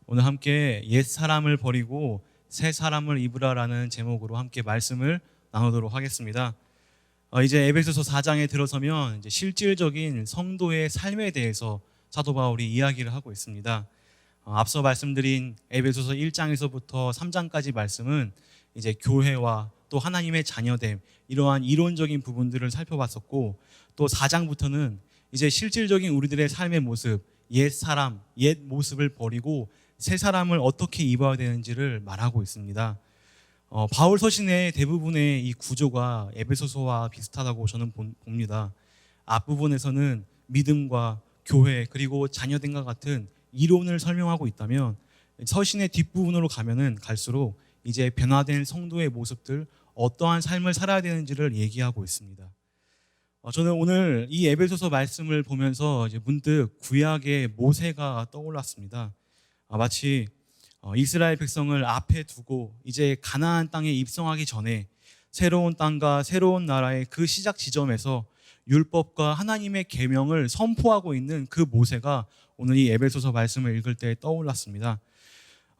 오늘 함께 옛 사람을 버리고 새 사람을 입으라라는 제목으로 함께 말씀을 나누도록 하겠습니다. 이제 에베소서 4장에 들어서면 이제 실질적인 성도의 삶에 대해서 사도 바울이 이야기를 하고 있습니다. 앞서 말씀드린 에베소서 1장에서부터 3장까지 말씀은 이제 교회와 또 하나님의 자녀됨, 이러한 이론적인 부분들을 살펴봤었고, 또 4장부터는 이제 실질적인 우리들의 삶의 모습, 옛 사람, 옛 모습을 버리고 새 사람을 어떻게 입어야 되는지를 말하고 있습니다. 바울 서신의 대부분의 이 구조가 에베소서와 비슷하다고 저는 봅니다. 앞부분에서는 믿음과 교회 그리고 자녀됨과 같은 이론을 설명하고 있다면, 서신의 뒷부분으로 가면은 갈수록 이제 변화된 성도의 모습들, 어떠한 삶을 살아야 되는지를 얘기하고 있습니다. 저는 오늘 이 에베소서 말씀을 보면서 이제 문득 구약의 모세가 떠올랐습니다. 마치 이스라엘 백성을 앞에 두고 이제 가나안 땅에 입성하기 전에 새로운 땅과 새로운 나라의 그 시작 지점에서 율법과 하나님의 계명을 선포하고 있는 그 모세가 오늘 이 에베소서 말씀을 읽을 때 떠올랐습니다.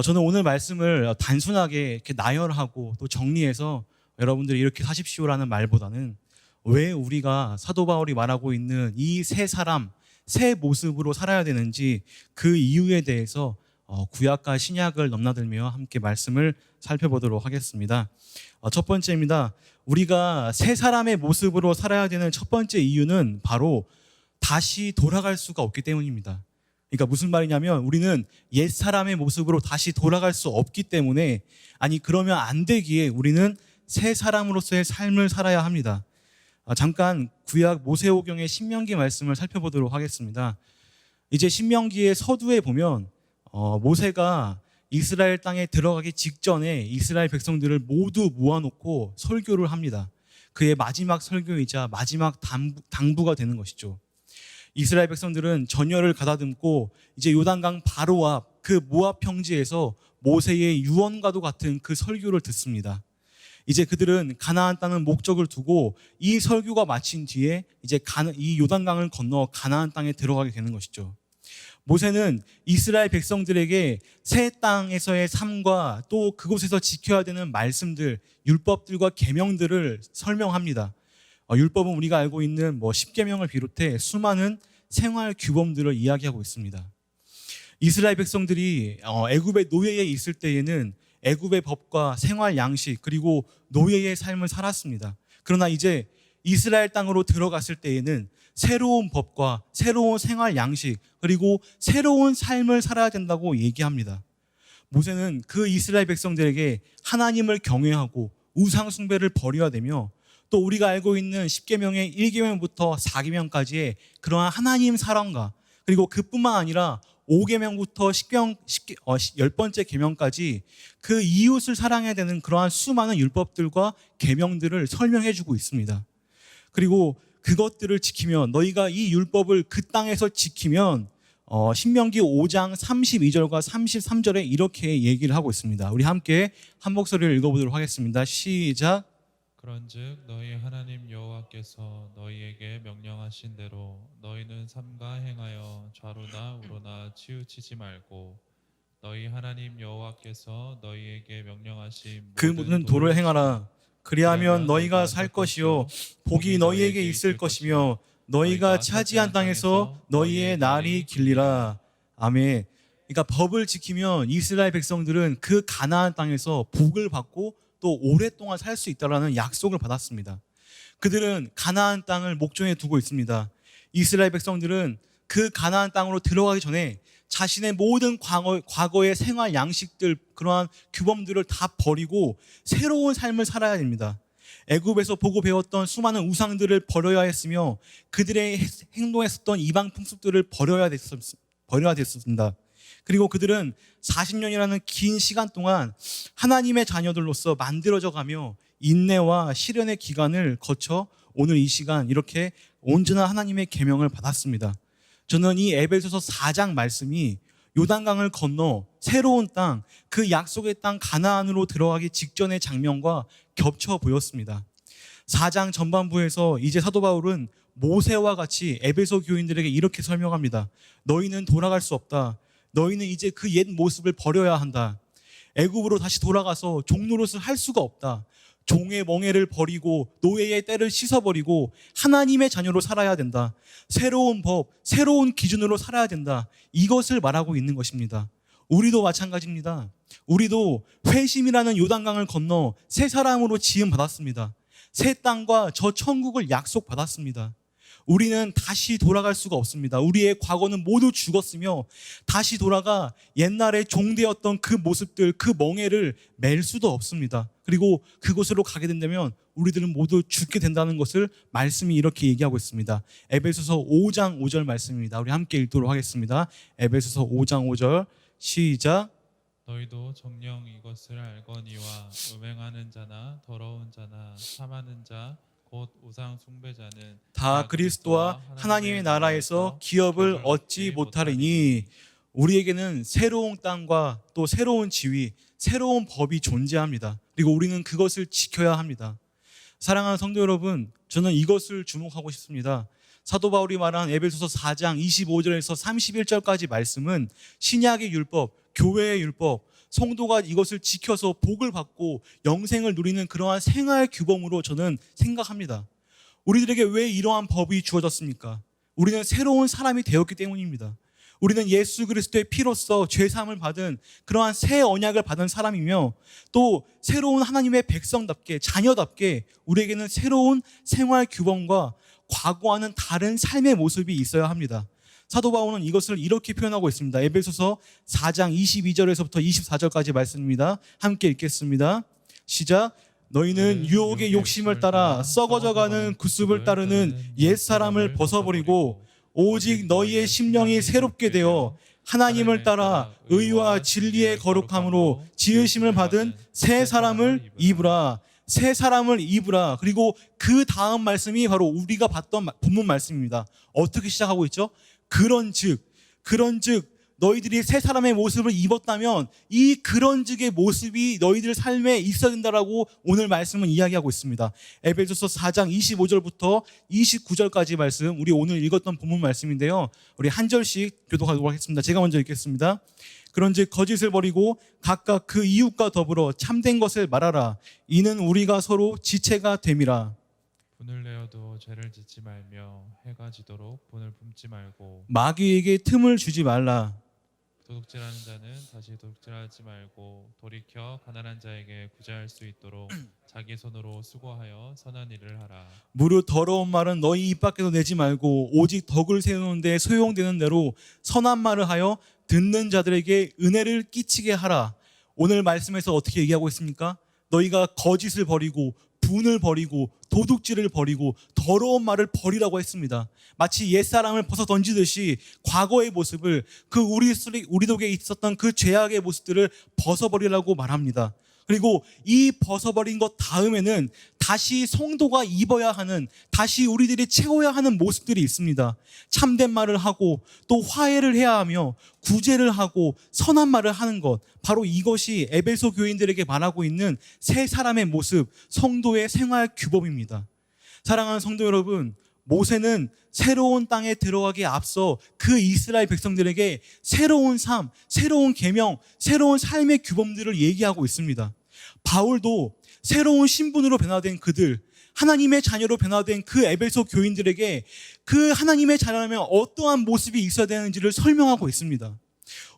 저는 오늘 말씀을 단순하게 이렇게 나열하고 또 정리해서 여러분들이 이렇게 사십시오라는 말보다는, 왜 우리가 사도 바울이 말하고 있는 이 새 사람, 새 모습으로 살아야 되는지 그 이유에 대해서 구약과 신약을 넘나들며 함께 말씀을 살펴보도록 하겠습니다. 첫 번째입니다. 우리가 새 사람의 모습으로 살아야 되는 첫 번째 이유는 바로 다시 돌아갈 수가 없기 때문입니다. 그러니까 무슨 말이냐면, 우리는 옛 사람의 모습으로 다시 돌아갈 수 없기 때문에, 아니 그러면 안 되기에 우리는 새 사람으로서의 삶을 살아야 합니다. 잠깐 구약 모세오경의 신명기 말씀을 살펴보도록 하겠습니다. 이제 신명기의 서두에 보면 모세가 이스라엘 땅에 들어가기 직전에 이스라엘 백성들을 모두 모아놓고 설교를 합니다. 그의 마지막 설교이자 마지막 당부가 되는 것이죠. 이스라엘 백성들은 전열을 가다듬고 이제 요단강 바로 앞 그 모압 평지에서 모세의 유언과도 같은 그 설교를 듣습니다. 이제 그들은 가나안 땅을 목적을 두고 이 설교가 마친 뒤에 이제 이 요단강을 건너 가나안 땅에 들어가게 되는 것이죠. 모세는 이스라엘 백성들에게 새 땅에서의 삶과 또 그곳에서 지켜야 되는 말씀들, 율법들과 계명들을 설명합니다. 율법은 우리가 알고 있는 십계명을 비롯해 수많은 생활 규범들을 이야기하고 있습니다. 이스라엘 백성들이 애굽의 노예에 있을 때에는 애굽의 법과 생활 양식 그리고 노예의 삶을 살았습니다. 그러나 이제 이스라엘 땅으로 들어갔을 때에는 새로운 법과 새로운 생활 양식 그리고 새로운 삶을 살아야 된다고 얘기합니다. 모세는 그 이스라엘 백성들에게 하나님을 경외하고 우상 숭배를 버려야 되며, 또 우리가 알고 있는 10계명의 1계명부터 4계명까지의 그러한 하나님 사랑과, 그리고 그뿐만 아니라 5계명부터 10번째 계명까지 그 이웃을 사랑해야 되는 그러한 수많은 율법들과 계명들을 설명해 주고 있습니다. 그리고 그것들을 지키면, 너희가 이 율법을 그 땅에서 지키면 신명기 5장 32절과 33절에 이렇게 얘기를 하고 있습니다. 우리 함께 한 목소리를 읽어보도록 하겠습니다. 시작. 그런즉 너희 하나님 여호와께서 너희에게 명령하신 대로 너희는 삼가 행하여 좌로나 우로나 치우치지 말고, 너희 하나님 여호와께서 너희에게 명령하신 그 모든 도를 행하라. 그리하면 너희가 살 것이요 복이 너희에게 있을 것이며 너희가 차지한 땅에서 너희의 날이 길리라. 아멘. 그러니까 법을 지키면 이스라엘 백성들은 그 가나안 땅에서 복을 받고 또 오랫동안 살 수 있다라는 약속을 받았습니다. 그들은 가나안 땅을 목전에 두고 있습니다. 이스라엘 백성들은 그 가나안 땅으로 들어가기 전에 자신의 모든 과거의 생활 양식들, 그러한 규범들을 다 버리고 새로운 삶을 살아야 됩니다. 애굽에서 보고 배웠던 수많은 우상들을 버려야 했으며 그들의 행동했었던 이방 풍습들을 버려야 됐습니다. 그리고 그들은 40년이라는 긴 시간 동안 하나님의 자녀들로서 만들어져 가며 인내와 시련의 기간을 거쳐 오늘 이 시간 이렇게 온전한 하나님의 계명을 받았습니다. 저는 이 에베소서 4장 말씀이 요단강을 건너 새로운 땅, 그 약속의 땅 가나안으로 들어가기 직전의 장면과 겹쳐 보였습니다. 4장 전반부에서 이제 사도 바울은 모세와 같이 에베소 교인들에게 이렇게 설명합니다. 너희는 돌아갈 수 없다. 너희는 이제 그 옛 모습을 버려야 한다. 애굽으로 다시 돌아가서 종 노릇을 할 수가 없다. 종의 멍에를 버리고 노예의 때를 씻어버리고 하나님의 자녀로 살아야 된다. 새로운 법, 새로운 기준으로 살아야 된다. 이것을 말하고 있는 것입니다. 우리도 마찬가지입니다. 우리도 회심이라는 요단강을 건너 새 사람으로 지음 받았습니다. 새 땅과 저 천국을 약속받았습니다. 우리는 다시 돌아갈 수가 없습니다. 우리의 과거는 모두 죽었으며 다시 돌아가 옛날에 종되었던 그 모습들, 그 멍에를 맬 수도 없습니다. 그리고 그곳으로 가게 된다면 우리들은 모두 죽게 된다는 것을 말씀이 이렇게 얘기하고 있습니다. 에베소서 5장 5절 말씀입니다. 우리 함께 읽도록 하겠습니다. 에베소서 5장 5절 시작. 너희도 정녕 이것을 알거니와 음행하는 자나 더러운 자나 탐하는 자 곧 우상 숭배자는 다 그리스도와 하나님의 나라에서 기업을 얻지 못하리니. 우리에게는 새로운 땅과 또 새로운 지위, 새로운 법이 존재합니다. 그리고 우리는 그것을 지켜야 합니다. 사랑하는 성도 여러분, 저는 이것을 주목하고 싶습니다. 사도 바울이 말한 에베소서 4장 25절에서 31절까지 말씀은 신약의 율법, 교회의 율법, 성도가 이것을 지켜서 복을 받고 영생을 누리는 그러한 생활 규범으로 저는 생각합니다. 우리들에게 왜 이러한 법이 주어졌습니까? 우리는 새로운 사람이 되었기 때문입니다. 우리는 예수 그리스도의 피로써 죄사함을 받은 그러한 새 언약을 받은 사람이며 또 새로운 하나님의 백성답게, 자녀답게 우리에게는 새로운 생활 규범과 과거와는 다른 삶의 모습이 있어야 합니다. 사도 바울은 이것을 이렇게 표현하고 있습니다. 에베소서 4장 22절에서부터 24절까지 말씀입니다. 함께 읽겠습니다. 시작. 너희는 유혹의 욕심을 따라 썩어져가는 구습을 따르는 옛사람을 벗어버리고 오직 너희의 심령이 새롭게 되어 하나님을 따라 의와 진리의 거룩함으로 지으심을 받은 새 사람을 입으라. 새 사람을 입으라. 그리고 그 다음 말씀이 바로 우리가 봤던 본문 말씀입니다. 어떻게 시작하고 있죠? 그런즉 너희들이 새 사람의 모습을 입었다면 이 그런즉의 모습이 너희들 삶에 있어야 된다라고 오늘 말씀은 이야기하고 있습니다. 에베소서 4장 25절부터 29절까지 말씀, 우리 오늘 읽었던 본문 말씀인데요. 우리 한 절씩 교독하도록 하겠습니다. 제가 먼저 읽겠습니다. 그런즉 거짓을 버리고 각각 그 이웃과 더불어 참된 것을 말하라. 이는 우리가 서로 지체가 됨이라. 분을 내어도 죄를 짓지 말며 해가 지도록 분을 품지 말고 마귀에게 틈을 주지 말라. 도둑질하는 자는 다시 도둑질하지 말고 돌이켜 가난한 자에게 구제할 수 있도록 자기 손으로 수고하여 선한 일을 하라. 무릇 더러운 말은 너희 입 밖에도 내지 말고 오직 덕을 세우는 데 소용되는 대로 선한 말을 하여 듣는 자들에게 은혜를 끼치게 하라. 오늘 말씀에서 어떻게 얘기하고 있습니까? 너희가 거짓을 버리고 분을 버리고 도둑질을 버리고 더러운 말을 버리라고 했습니다. 마치 옛사람을 벗어 던지듯이 과거의 모습을, 그 우리 속에 있었던 그 죄악의 모습들을 벗어버리라고 말합니다. 그리고 이 벗어버린 것 다음에는 다시 성도가 입어야 하는, 다시 우리들이 채워야 하는 모습들이 있습니다. 참된 말을 하고 또 화해를 해야 하며 구제를 하고 선한 말을 하는 것, 바로 이것이 에베소 교인들에게 말하고 있는 새 사람의 모습, 성도의 생활 규범입니다. 사랑하는 성도 여러분, 모세는 새로운 땅에 들어가기에 앞서 그 이스라엘 백성들에게 새로운 삶, 새로운 계명, 새로운 삶의 규범들을 얘기하고 있습니다. 바울도 새로운 신분으로 변화된 그들, 하나님의 자녀로 변화된 그 에베소 교인들에게 그 하나님의 자녀라면 어떠한 모습이 있어야 되는지를 설명하고 있습니다.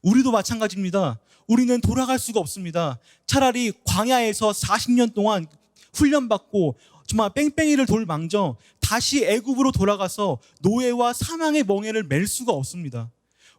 우리도 마찬가지입니다. 우리는 돌아갈 수가 없습니다. 차라리 광야에서 40년 동안 훈련받고 정말 뺑뺑이를 돌 망정 다시 애굽으로 돌아가서 노예와 사망의 멍에를 맬 수가 없습니다.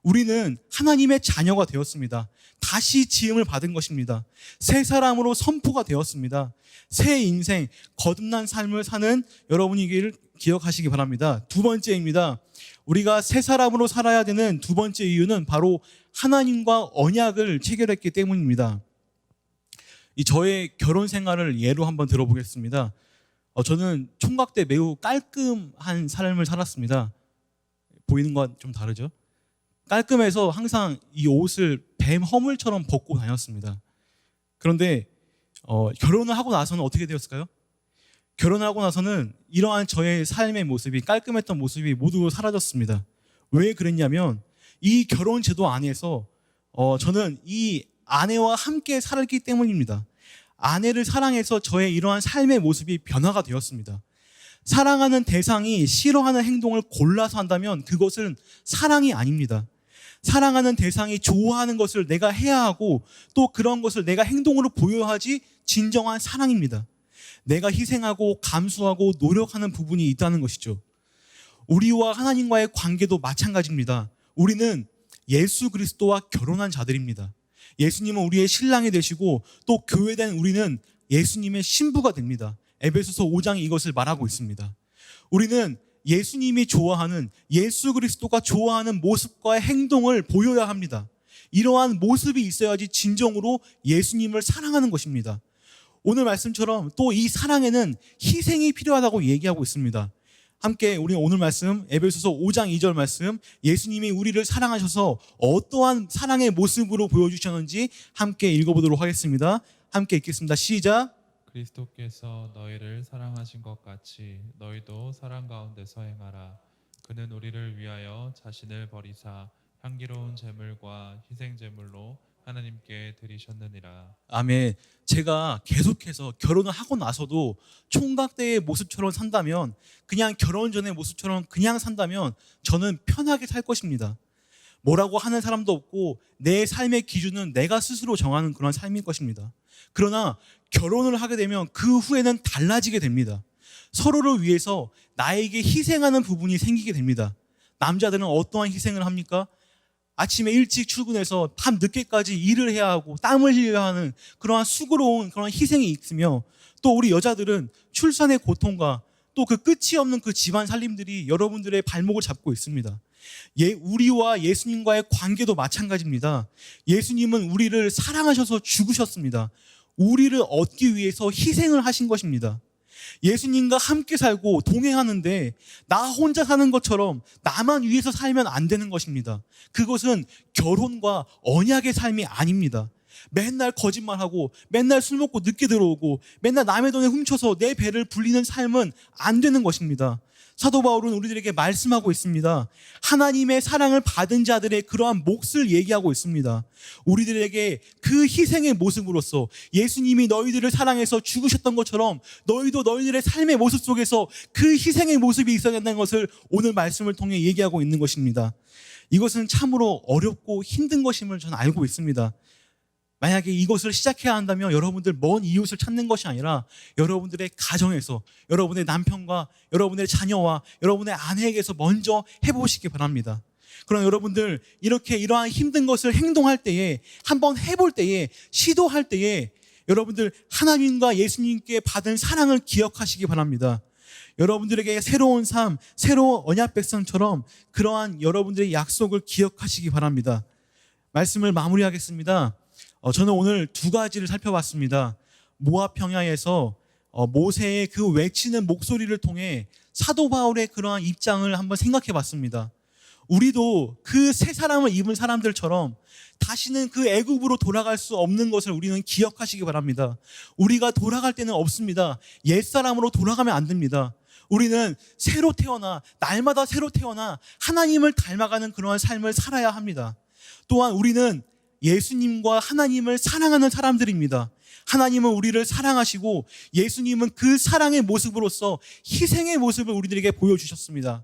우리는 하나님의 자녀가 되었습니다. 다시 지음을 받은 것입니다. 새 사람으로 선포가 되었습니다. 새 인생, 거듭난 삶을 사는 여러분이기를 기억하시기 바랍니다. 두 번째입니다. 우리가 새 사람으로 살아야 되는 두 번째 이유는 바로 하나님과 언약을 체결했기 때문입니다. 이 저의 결혼 생활을 예로 한번 들어보겠습니다. 저는 총각 때 매우 깔끔한 삶을 살았습니다. 보이는 건 좀 다르죠? 깔끔해서 항상 이 옷을 뱀 허물처럼 벗고 다녔습니다. 그런데 결혼을 하고 나서는 어떻게 되었을까요? 결혼하고 나서는 이러한 저의 삶의 모습이, 깔끔했던 모습이 모두 사라졌습니다. 왜 그랬냐면 이 결혼 제도 안에서 저는 이 아내와 함께 살았기 때문입니다. 아내를 사랑해서 저의 이러한 삶의 모습이 변화가 되었습니다. 사랑하는 대상이 싫어하는 행동을 골라서 한다면 그것은 사랑이 아닙니다. 사랑하는 대상이 좋아하는 것을 내가 해야 하고 또 그런 것을 내가 행동으로 보여야지 진정한 사랑입니다. 내가 희생하고 감수하고 노력하는 부분이 있다는 것이죠. 우리와 하나님과의 관계도 마찬가지입니다. 우리는 예수 그리스도와 결혼한 자들입니다. 예수님은 우리의 신랑이 되시고 또 교회된 우리는 예수님의 신부가 됩니다. 에베소서 5장이 이것을 말하고 있습니다. 우리는 예수님이 좋아하는, 예수 그리스도가 좋아하는 모습과 행동을 보여야 합니다. 이러한 모습이 있어야지 진정으로 예수님을 사랑하는 것입니다. 오늘 말씀처럼 또 이 사랑에는 희생이 필요하다고 얘기하고 있습니다. 함께 우리 오늘 말씀 에베소서 5장 2절 말씀, 예수님이 우리를 사랑하셔서 어떠한 사랑의 모습으로 보여주셨는지 함께 읽어보도록 하겠습니다. 함께 읽겠습니다. 시작. 그리스도께서 너희를 사랑하신 것 같이 너희도 사랑 가운데서 행하라. 그는 우리를 위하여 자신을 버리사 향기로운 제물과 희생 제물로 하나님께 드리셨느니라. 아멘. 제가 계속해서 결혼을 하고 나서도 총각 때의 모습처럼 산다면, 그냥 결혼 전의 모습처럼 그냥 산다면 저는 편하게 살 것입니다. 뭐라고 하는 사람도 없고 내 삶의 기준은 내가 스스로 정하는 그런 삶일 것입니다. 그러나 결혼을 하게 되면 그 후에는 달라지게 됩니다. 서로를 위해서 나에게 희생하는 부분이 생기게 됩니다. 남자들은 어떠한 희생을 합니까? 아침에 일찍 출근해서 밤 늦게까지 일을 해야 하고 땀을 흘려야 하는 그러한 수고로운 그런 희생이 있으며, 또 우리 여자들은 출산의 고통과 또 그 끝이 없는 그 집안 살림들이 여러분들의 발목을 잡고 있습니다. 우리와 예수님과의 관계도 마찬가지입니다. 예수님은 우리를 사랑하셔서 죽으셨습니다. 우리를 얻기 위해서 희생을 하신 것입니다. 예수님과 함께 살고 동행하는데 나 혼자 사는 것처럼 나만 위해서 살면 안 되는 것입니다. 그것은 결혼과 언약의 삶이 아닙니다. 맨날 거짓말하고 맨날 술 먹고 늦게 들어오고 맨날 남의 돈을 훔쳐서 내 배를 불리는 삶은 안 되는 것입니다. 사도 바울은 우리들에게 말씀하고 있습니다. 하나님의 사랑을 받은 자들의 그러한 몫을 얘기하고 있습니다. 우리들에게 그 희생의 모습으로서 예수님이 너희들을 사랑해서 죽으셨던 것처럼 너희도 너희들의 삶의 모습 속에서 그 희생의 모습이 있어야 된다는 것을 오늘 말씀을 통해 얘기하고 있는 것입니다. 이것은 참으로 어렵고 힘든 것임을 저는 알고 있습니다. 만약에 이것을 시작해야 한다면 여러분들 먼 이웃을 찾는 것이 아니라 여러분들의 가정에서, 여러분의 남편과 여러분의 자녀와 여러분의 아내에게서 먼저 해보시기 바랍니다. 그럼 여러분들 이러한 힘든 것을 행동할 때에, 한번 해볼 때에, 시도할 때에 여러분들 하나님과 예수님께 받은 사랑을 기억하시기 바랍니다. 여러분들에게 새로운 삶, 새로운 언약 백성처럼 그러한 여러분들의 약속을 기억하시기 바랍니다. 말씀을 마무리하겠습니다. 저는 오늘 두 가지를 살펴봤습니다. 모압 평야에서 모세의 그 외치는 목소리를 통해 사도 바울의 그러한 입장을 한번 생각해 봤습니다. 우리도 그 새 사람을 입은 사람들처럼 다시는 그 애굽으로 돌아갈 수 없는 것을 우리는 기억하시기 바랍니다. 우리가 돌아갈 때는 없습니다. 옛사람으로 돌아가면 안 됩니다. 우리는 새로 태어나, 날마다 새로 태어나 하나님을 닮아가는 그러한 삶을 살아야 합니다. 또한 우리는 예수님과 하나님을 사랑하는 사람들입니다. 하나님은 우리를 사랑하시고 예수님은 그 사랑의 모습으로서 희생의 모습을 우리들에게 보여주셨습니다.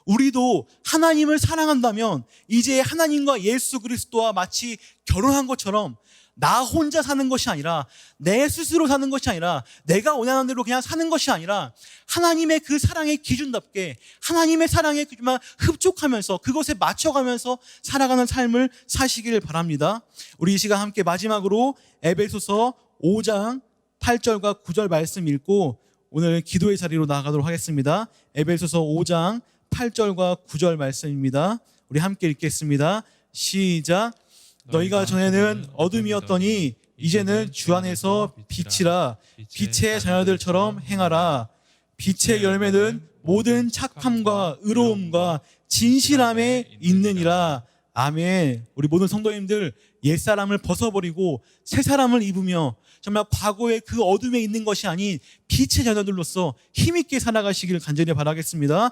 우리도 하나님을 사랑한다면 이제 하나님과 예수 그리스도와 마치 결혼한 것처럼 나 혼자 사는 것이 아니라, 내 스스로 사는 것이 아니라, 내가 원하는 대로 그냥 사는 것이 아니라 하나님의 그 사랑의 기준답게 하나님의 사랑에 그만 흡족하면서 그것에 맞춰가면서 살아가는 삶을 사시기를 바랍니다. 우리 이 시간 함께 마지막으로 에베소서 5장 8절과 9절 말씀 읽고 오늘 기도의 자리로 나아가도록 하겠습니다. 에베소서 5장 8절과 9절 말씀입니다. 우리 함께 읽겠습니다. 시작. 너희가 전에는 어둠이었더니 이제는 주 안에서 빛이라. 빛의 자녀들처럼 행하라. 빛의 열매는 모든 착함과 의로움과 진실함에 있느니라. 아멘. 우리 모든 성도님들 옛사람을 벗어버리고 새사람을 입으며 정말 과거의 그 어둠에 있는 것이 아닌 빛의 자녀들로서 힘있게 살아가시기를 간절히 바라겠습니다.